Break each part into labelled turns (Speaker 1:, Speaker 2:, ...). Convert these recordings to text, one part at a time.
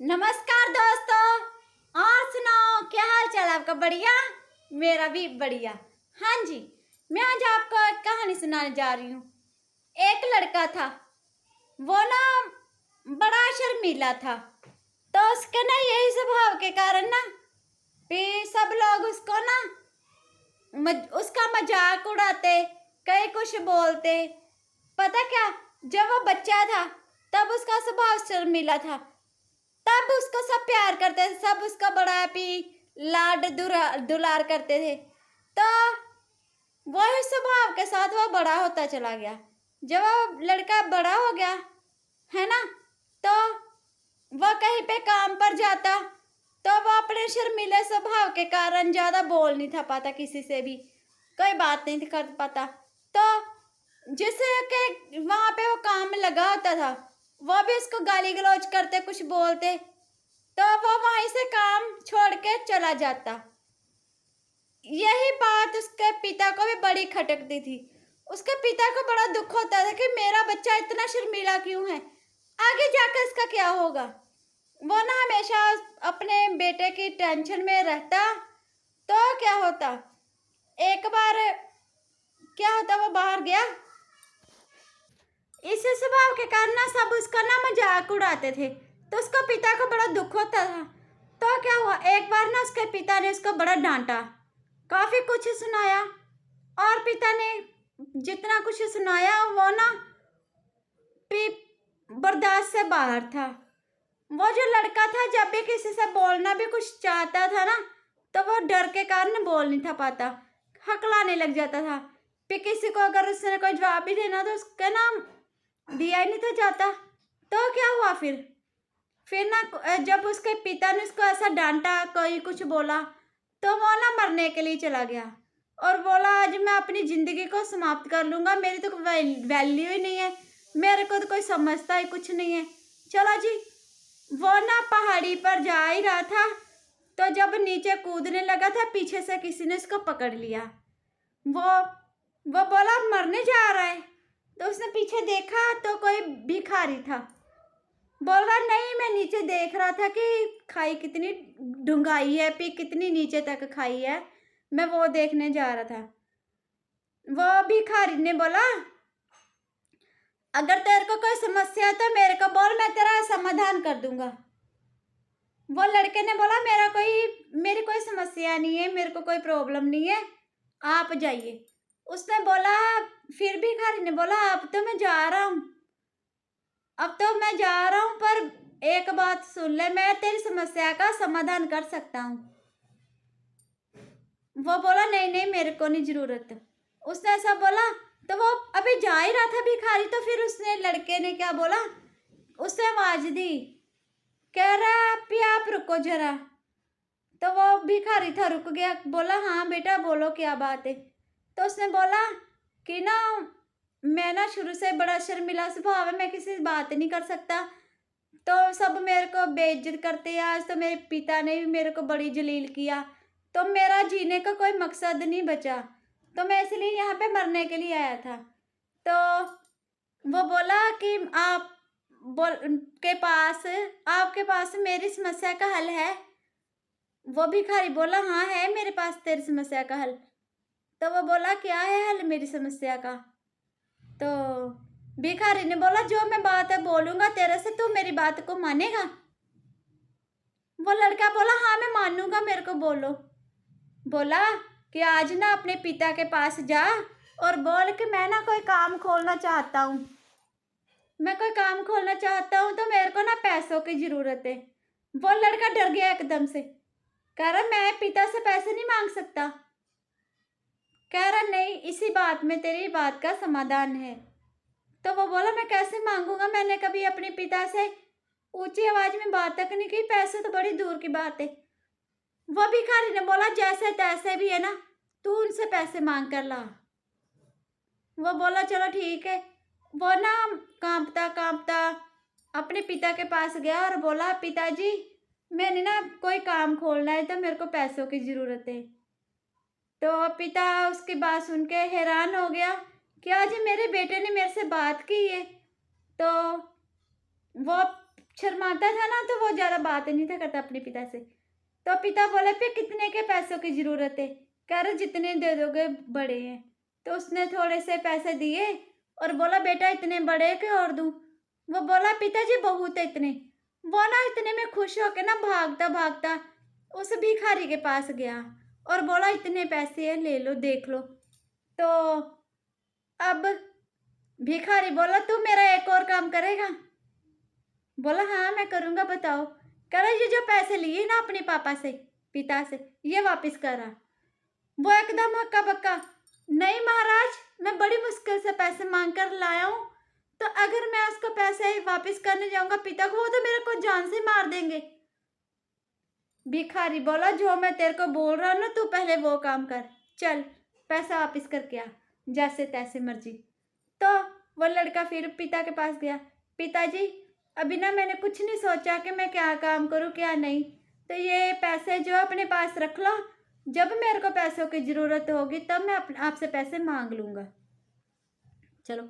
Speaker 1: नमस्कार दोस्तों। और सुनाओ, क्या हाल चाल आपका? बढ़िया। मेरा भी बढ़िया। हाँ जी, मैं आज आपको एक कहानी सुनाने जा रही हूँ। एक लड़का था, वो ना बड़ा शर्मीला था। तो उसके ना यही स्वभाव के कारण ना भी सब लोग उसको ना उसका मजाक उड़ाते, कई कुछ बोलते। पता क्या, जब वो बच्चा था तब उसका स्वभाव शर्मीला था, तब उसको सब प्यार करते थे, सब उसका बड़ा भी लाड दुलार करते थे। तो वही स्वभाव के साथ वो बड़ा होता चला गया। जब वो लड़का बड़ा हो गया है ना, तो वह कहीं पे काम पर जाता, तो वह अपने शर्मीले स्वभाव के कारण ज़्यादा बोल नहीं था पाता, किसी से भी कोई बात नहीं कर पाता। तो जिससे कि वहाँ पे वो काम में लगा होता था, वह भी उसको गाली गलौज करते, कुछ बोलते, तो वो वहीं से काम छोड़ के चला जाता। यही बात उसके पिता को भी बड़ी खटकती थी। उसके पिता को बड़ा दुख होता था कि मेरा बच्चा इतना शर्मीला क्यों है, आगे जाकर इसका क्या होगा। वो ना हमेशा अपने बेटे की टेंशन में रहता। तो क्या होता, एक बार क्या होता, वो बाहर गया, इस स्वभाव के कारण ना सब उसका ना मजाक उड़ाते थे, तो उसका पिता को बड़ा दुख होता था। तो क्या हुआ, एक बार ना उसके पिता ने उसको बड़ा डांटा, काफी कुछ सुनाया, और पिता ने जितना कुछ सुनाया वो ना बर्दाश्त से बाहर था। वो जो लड़का था, जब भी किसी से बोलना भी कुछ चाहता था ना, तो वो डर के कारण बोल नहीं था पाता, हकलाने लग जाता था। फिर किसी को अगर उसने कोई जवाब भी देना तो उसका नाम दिया ही नहीं था जाता। तो क्या हुआ, फिर ना जब उसके पिता ने उसको ऐसा डांटा, कोई कुछ बोला, तो वो ना मरने के लिए चला गया और बोला आज मैं अपनी ज़िंदगी को समाप्त कर लूँगा, मेरी तो वैल्यू ही नहीं है, मेरे को तो कोई समझता ही कुछ नहीं है। चलो जी, वो ना पहाड़ी पर जा ही रहा था, तो जब नीचे कूदने लगा था, पीछे से किसी ने उसको पकड़ लिया। वो वो बोला मरने जा रहा है, तो उसने पीछे देखा तो कोई भिखारी था। बोल रहा नहीं, मैं नीचे देख रहा था कि खाई कितनी डूंघाई है, पी कितनी नीचे तक खाई है, मैं वो देखने जा रहा था। वो भिखारी ने बोला अगर तेरे को कोई समस्या है तो मेरे को बोल, मैं तेरा समाधान कर दूंगा। वो लड़के ने बोला मेरी कोई समस्या नहीं है, मेरे को कोई प्रॉब्लम नहीं है, आप जाइए। उसने बोला, फिर भिखारी ने बोला अब तो मैं जा रहा हूँ, पर एक बात सुन ले, मैं तेरी समस्या का समाधान कर सकता हूँ। वो बोला नहीं नहीं, मेरे को नहीं जरूरत। उसने ऐसा बोला, तो वो अभी जा ही रहा था भिखारी, तो फिर उसने लड़के ने क्या बोला, उसने आवाज दी, कह रहा पी आप रुको जरा। तो वो भिखारी था, रुक गया, बोला हाँ बेटा बोलो क्या बात है। तो उसने बोला कि ना मैं ना शुरू से बड़ा शर्मिला स्वभाव है, मैं किसी से बात नहीं कर सकता, तो सब मेरे को बेइज्जत करते हैं। आज तो मेरे पिता ने भी मेरे को बड़ी जलील किया, तो मेरा जीने का कोई मकसद नहीं बचा, तो मैं इसलिए यहाँ पे मरने के लिए आया था। तो वो बोला कि आप बोल के पास आपके पास मेरी समस्या का हल है। वो भिखारी बोला हाँ है मेरे पास तेरी समस्या का हल। तो वो बोला क्या है हल मेरी समस्या का। तो भिखारी ने बोला जो मैं बात है बोलूंगा तेरे से, तू मेरी बात को मानेगा। वो लड़का बोला हाँ मैं मानूंगा, मेरे को बोलो। बोला कि आज ना अपने पिता के पास जा और बोल कि मैं ना कोई काम खोलना चाहता हूँ, तो मेरे को ना पैसों की ज़रूरत है। वो लड़का डर गया एकदम से, कह रहा मैं पिता से पैसे नहीं मांग सकता। कह रहा नहीं, इसी बात में तेरी बात का समाधान है। तो वो बोला मैं कैसे मांगूंगा, मैंने कभी अपने पिता से ऊंची आवाज में बात तक नहीं की, पैसे तो बड़ी दूर की बात है। वो भिखारी ने बोला जैसे तैसे भी है ना, तू उनसे पैसे मांग कर ला। वो बोला चलो ठीक है। वो ना कांपता कांपता अपने पिता के पास गया और बोला पिताजी मैंने ना कोई काम खोलना है, तो मेरे को पैसों की ज़रूरत है। तो पिता उसकी बात सुन के हैरान हो गया कि आज मेरे बेटे ने मेरे से बात की है। तो वो शर्माता था ना, तो वो ज़्यादा बात नहीं था करता अपने पिता से। तो पिता बोले, फिर कितने के पैसों की ज़रूरत है? कह रहे जितने दे दोगे बड़े हैं। तो उसने थोड़े से पैसे दिए और बोला, बेटा इतने बड़े के और दूँ? वो बोला, पिताजी बहुत है इतने। वो ना इतने में खुश होके ना भागता भागता उस भिखारी के पास गया और बोला, इतने पैसे हैं, ले लो, देख लो। तो अब भिखारी बोला, तू मेरा एक और काम करेगा? बोला, हाँ मैं करूँगा, बताओ। कह रहा, ये जो पैसे लिए ना अपने पापा से, पिता से, ये वापस करा। वो एकदम हक्का बक्का, नहीं महाराज, मैं बड़ी मुश्किल से पैसे मांग कर लाया हूँ, तो अगर मैं उसको पैसे वापस करने जाऊंगा पिता को, वो तो मेरे को जान से मार देंगे। भिखारी बोला, जो मैं तेरे को बोल रहा हूँ ना, तू पहले वो काम कर, चल पैसा वापस करके आ, जैसे तैसे मर्जी। तो वो लड़का फिर पिता के पास गया, पिताजी अभी ना मैंने कुछ नहीं सोचा कि मैं क्या काम करूँ क्या नहीं, तो ये पैसे जो अपने पास रख लो, जब मेरे को पैसों की ज़रूरत होगी तब मैं आपसे पैसे मांग लूँगा। चलो,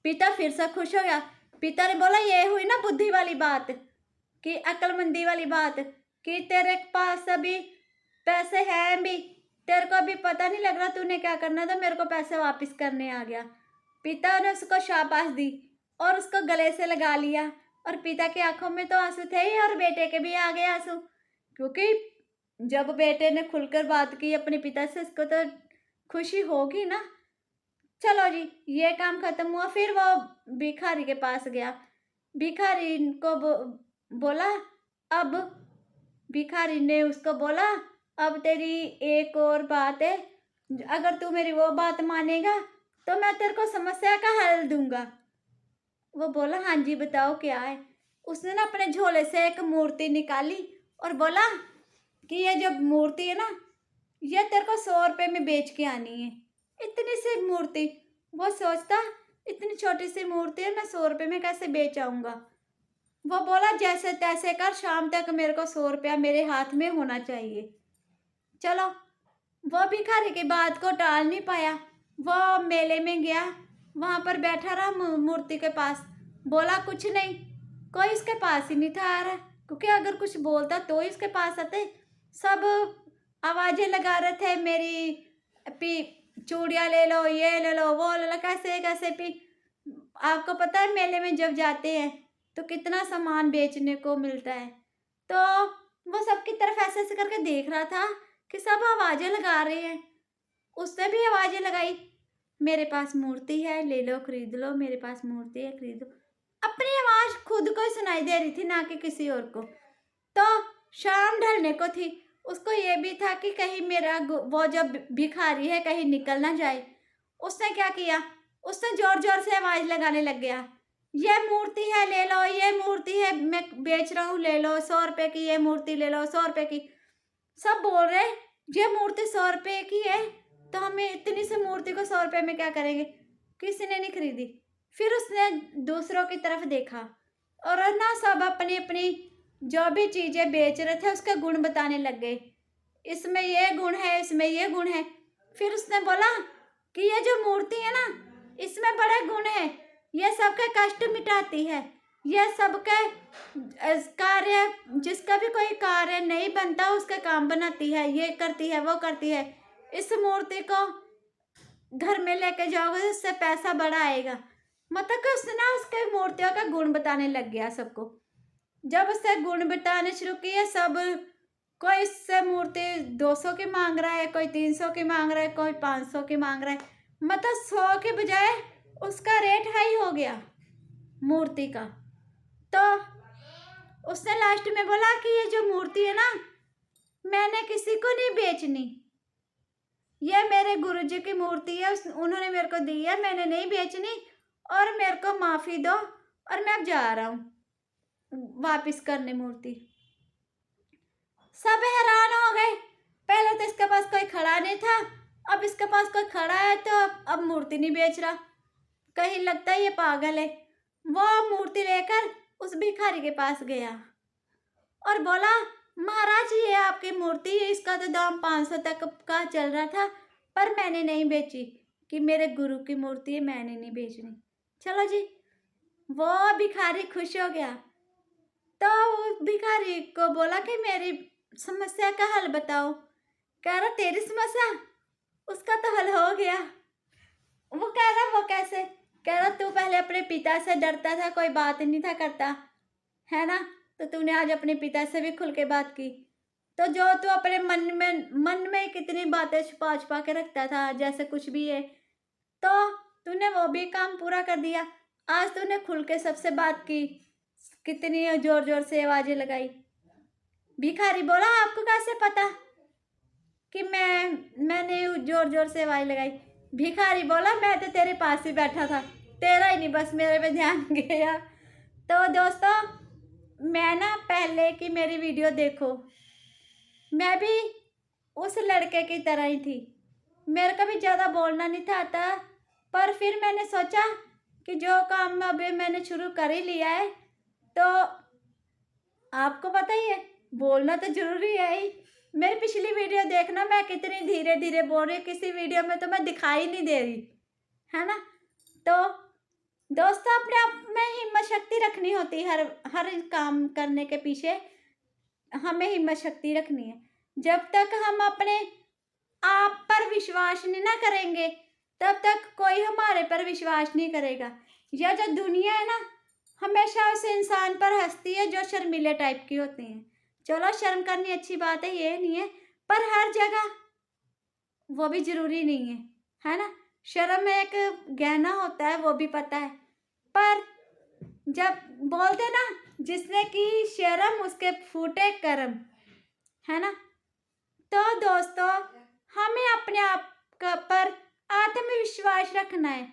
Speaker 1: पिता फिर से खुश हो गया। पिता ने बोला, ये हुई ना बुद्धि वाली बात, कि अक्लमंदी वाली बात, कि तेरे पास अभी पैसे हैं भी, तेरे को अभी पता नहीं लग रहा तूने क्या करना था, मेरे को पैसे वापस करने आ गया। पिता ने उसको शाबाश दी और उसको गले से लगा लिया, और पिता की आंखों में तो आंसू थे ही और बेटे के भी आ गए आंसू, क्योंकि जब बेटे ने खुलकर बात की अपने पिता से, उसको तो खुशी होगी ना। चलो जी, ये काम खत्म हुआ। फिर वो भिखारी के पास गया, भिखारी को बोला, अब भिखारी ने उसको बोला, अब तेरी एक और बात है, अगर तू मेरी वो बात मानेगा तो मैं तेरे को समस्या का हल दूंगा। वो बोला, हाँ जी बताओ क्या है। उसने ना अपने झोले से एक मूर्ति निकाली और बोला कि ये जो मूर्ति है ना, ये तेरे को 100 रुपये में बेच के आनी है। इतनी सी मूर्ति, वो सोचता इतनी छोटी सी मूर्ति है, मैं 100 रुपये में कैसे बेच आऊँगा। वो बोला, जैसे तैसे कर, शाम तक मेरे को 100 रुपया मेरे हाथ में होना चाहिए। चलो, वो भिखारी की बात को टाल नहीं पाया, वो मेले में गया, वहाँ पर बैठा रहा मूर्ति के पास, बोला कुछ नहीं, कोई उसके पास ही नहीं था आ रहा, क्योंकि अगर कुछ बोलता तो ही उसके पास आते। सब आवाज़ें लगा रहे थे, मेरी पी चूड़ियाँ ले लो, ये ले लो, वो ले लो, कैसे कैसे पी। आपको पता है मेले में जब जाते हैं तो कितना सामान बेचने को मिलता है। तो वो सबकी तरफ ऐसे ऐसे करके देख रहा था कि सब आवाज़ें लगा रहे हैं। उसने भी आवाज़ें लगाई, मेरे पास मूर्ति है, ले लो, खरीद लो, मेरे पास मूर्ति है, खरीद लो। अपनी आवाज़ खुद को सुनाई दे रही थी, ना कि किसी और को। तो शाम ढलने को थी, उसको ये भी था कि कहीं मेरा वो जो भिखारी है कहीं निकल ना जाए। उसने क्या किया, उसने जोर जोर से आवाज़ लगाने लग गया, ये मूर्ति है ले लो, ये मूर्ति है मैं बेच रहा हूँ, ले लो, 100 रुपये की ये मूर्ति ले लो, 100 रुपये की। सब बोल रहे, ये मूर्ति 100 रुपये की है, तो हमें इतनी सी मूर्ति को 100 रुपये में क्या करेंगे। किसी ने नहीं खरीदी। फिर उसने दूसरों की तरफ देखा और ना सब अपनी अपनी जो भी चीज़ें बेच रहे थे उसके गुण बताने लग गए, इसमें ये गुण है, इसमें ये गुण है। फिर उसने बोला कि ये जो मूर्ति है ना, इसमें बड़े गुण हैं, ये सबके कष्ट मिटाती है, ये सबके कार्य, जिसका भी कोई कार्य नहीं बनता उसका काम बनाती है, ये करती है, वो करती है। इस मूर्ति को घर में लेके जाओगे तो उससे पैसा बड़ा आएगा। मतलब कि उसने ना उसके मूर्तियों का गुण बताने लग गया सबको। जब उससे गुण बताने शुरू किए, सब कोई इससे मूर्ति 200 की मांग रहा है, कोई 300 की मांग रहा है, कोई 500 की मांग रहा है। मतलब 100 के बजाय उसका रेट हाई हो गया मूर्ति का। तो उसने लास्ट में बोला कि ये जो मूर्ति है ना, मैंने किसी को नहीं बेचनी, ये मेरे गुरुजी की मूर्ति है, उन्होंने मेरे को दी है, मैंने नहीं बेचनी, और मेरे को माफ़ी दो, और मैं अब जा रहा हूँ वापस करने मूर्ति। सब हैरान हो गए, पहले तो इसके पास कोई खड़ा नहीं था, अब इसके पास कोई खड़ा है तो अब मूर्ति नहीं बेच रहा, कहीं लगता है ये पागल है। वो मूर्ति लेकर उस भिखारी के पास गया और बोला, महाराज ये आपकी मूर्ति है, इसका तो दाम 500 तक का चल रहा था, पर मैंने नहीं बेची, कि मेरे गुरु की मूर्ति है, मैंने नहीं बेचनी। चलो जी, वो भिखारी खुश हो गया। तो उस भिखारी को बोला कि मेरी समस्या का हल बताओ। कह रहा तेरी समस्या, उसका तो हल हो गया। वो कह रहा वो कैसे? कह रहा तू पहले अपने पिता से डरता था, कोई बात नहीं था करता, है ना, तो तूने आज अपने पिता से भी खुल के बात की। तो जो तू अपने मन में कितनी बातें छुपा छुपा के रखता था जैसे कुछ भी है, तो तूने वो भी काम पूरा कर दिया। आज तूने खुल के सबसे बात की, कितनी जोर जोर से आवाजें लगाई। भिखारी बोला आपको कैसे पता कि मैंने जोर जोर से आवाज लगाई? भिखारी बोला मैं तो तेरे पास ही बैठा था, तेरा ही नहीं बस मेरे पे ध्यान गया। तो दोस्तों, मैं ना पहले की मेरी वीडियो देखो, मैं भी उस लड़के की तरह ही थी। मेरे को भी ज़्यादा बोलना नहीं था आता, पर फिर मैंने सोचा कि जो काम अभी मैंने शुरू कर ही लिया है, तो आपको पता ही है बोलना तो जरूरी है ही। मेरी पिछली वीडियो देखना, मैं कितनी धीरे धीरे बोल रही हूँ, किसी वीडियो में तो मैं दिखाई नहीं दे रही, है ना। तो दोस्तों, अपने आप में हिम्मत शक्ति रखनी होती है। हर काम करने के पीछे हमें हिम्मत शक्ति रखनी है। जब तक हम अपने आप पर विश्वास नहीं ना करेंगे, तब तक कोई हमारे पर विश्वास नहीं करेगा। यह जो दुनिया है ना, हमेशा उस इंसान पर हंसती है जो शर्मीले टाइप की होते हैं। चलो, शर्म करनी अच्छी बात है, ये नहीं है, पर हर जगह वो भी जरूरी नहीं है ना। शर्म एक गहना होता है, वो भी पता है, पर जब बोलते ना जिसने की शर्म उसके फूटे कर्म, है ना। तो दोस्तों, हमें अपने आप पर आत्मविश्वास रखना है।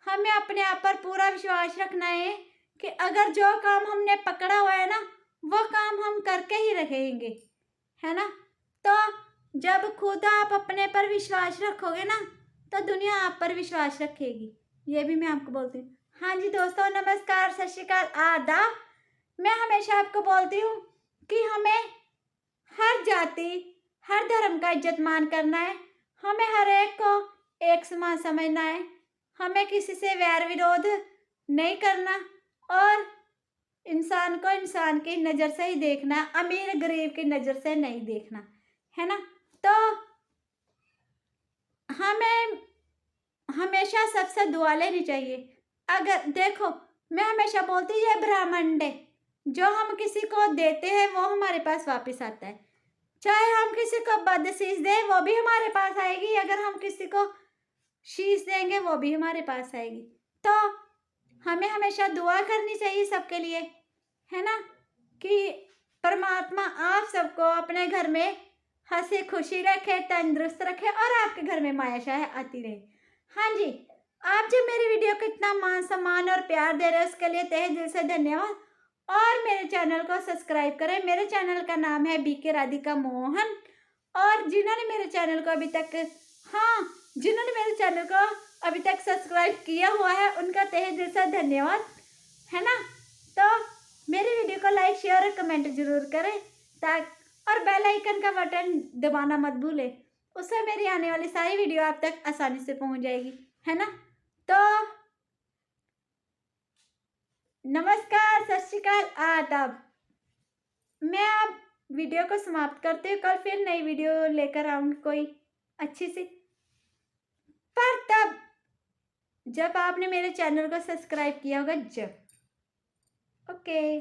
Speaker 1: हमें अपने आप पर पूरा विश्वास रखना है कि अगर जो काम हमने पकड़ा हुआ है ना, वो काम हम करके ही रहेंगे, है ना। तो जब खुद आप अपने पर विश्वास रखोगे ना, तो दुनिया आप पर विश्वास रखेगी। ये भी मैं आपको बोलती हूँ। हाँ जी दोस्तों, नमस्कार, सत श्री अकाल, आदाब। मैं हमेशा आपको बोलती हूँ कि हमें हर जाति, हर धर्म का इज्जत मान करना है। हमें हर एक को एक समान समझना है। हमें किसी से वैर विरोध नहीं करना, और इंसान को इंसान की नज़र से ही देखना, अमीर गरीब की नज़र से नहीं देखना, है ना। तो हमें हमेशा सबसे दुआ लेनी चाहिए। अगर देखो, मैं हमेशा बोलती हूँ ये ब्रह्मांड है, जो हम किसी को देते हैं वो हमारे पास वापस आता है। चाहे हम किसी को बदशीश दें, वो भी हमारे पास आएगी। अगर हम किसी को शीश देंगे, वो भी हमारे पास आएगी। तो हमें हमेशा दुआ करनी चाहिए सबके लिए, है ना, कि परमात्मा आप सबको अपने घर में हंसी खुशी रखे, तंदुरुस्त रखे, और आपके घर में माया शाह आती रहे। हाँ जी, आप जो मेरी वीडियो को इतना मान सम्मान और प्यार दे रहे हैं, उसके लिए तहे दिल से धन्यवाद। और मेरे चैनल को सब्सक्राइब करें। मेरे चैनल का नाम है बीके राधिका मोहन। और जिन्होंने मेरे चैनल को अभी तक सब्सक्राइब किया हुआ है, उनका तहे दिल से धन्यवाद, है ना। तो मेरी वीडियो को लाइक, शेयर और कमेंट जरूर करें, और बेल आइकन का बटन दबाना मत भूलें। उससे मेरी आने वाली सारी वीडियो आप तक आसानी से पहुंच जाएगी, है ना। तो नमस्कार, सत श्री अकाल, आदाब। मैं अब वीडियो को समाप्त करती हूँ। कल फिर नई वीडियो लेकर आऊँगी कोई अच्छी सी, पर तब जब आपने मेरे चैनल को सब्सक्राइब किया होगा, जब। ओके।